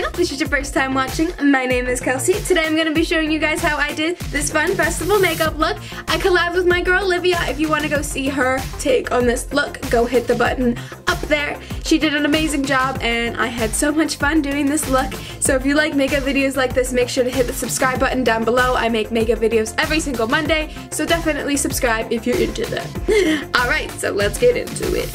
channel. If this is your first time watching, my name is Kelsey. Today I'm going to be showing you guys how I did this fun festival makeup look. I collabed with my girl Olivia. If you want to go see her take on this look, go hit the button up there. She did an amazing job and I had so much fun doing this look. So if you like makeup videos like this, make sure to hit the subscribe button down below. I make makeup videos every single Monday, so definitely subscribe if you're into that. Alright, so let's get into it.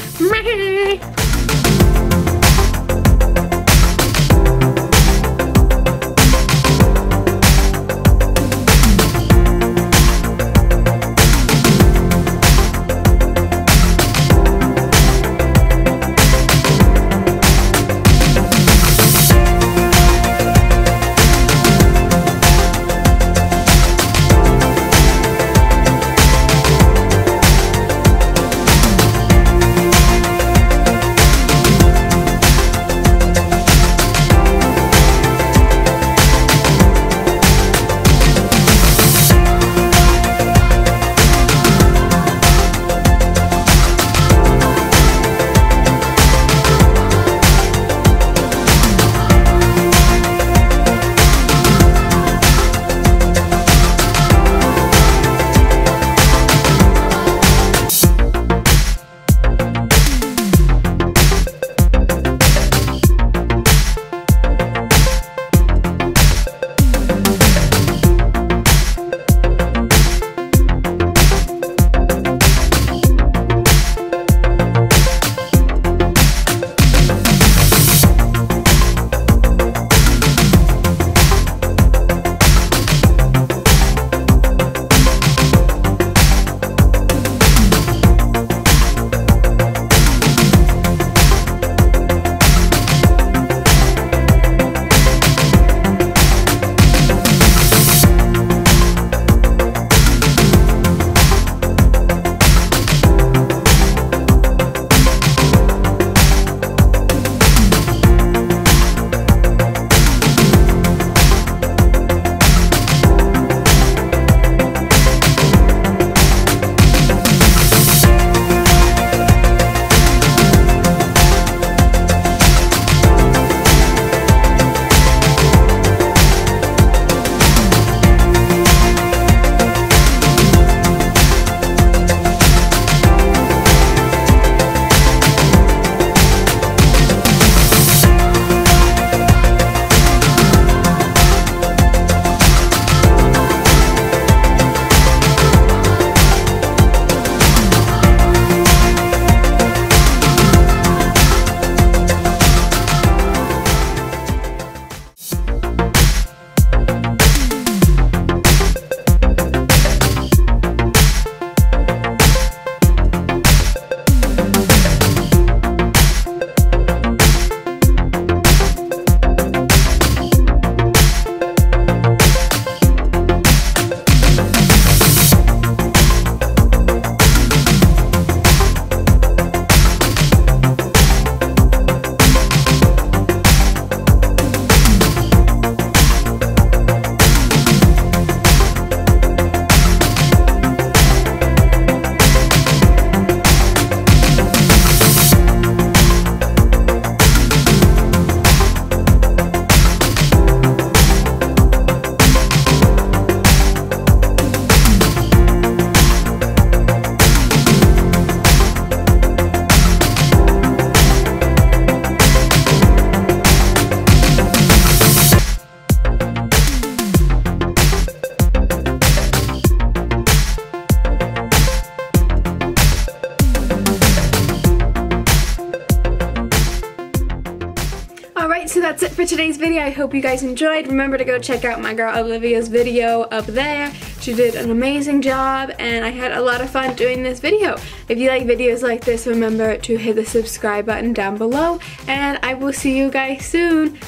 So that's it for today's video. I hope you guys enjoyed. Remember to go check out my girl Olivia's video up there. She did an amazing job and I had a lot of fun doing this video. If you like videos like this, remember to hit the subscribe button down below and I will see you guys soon.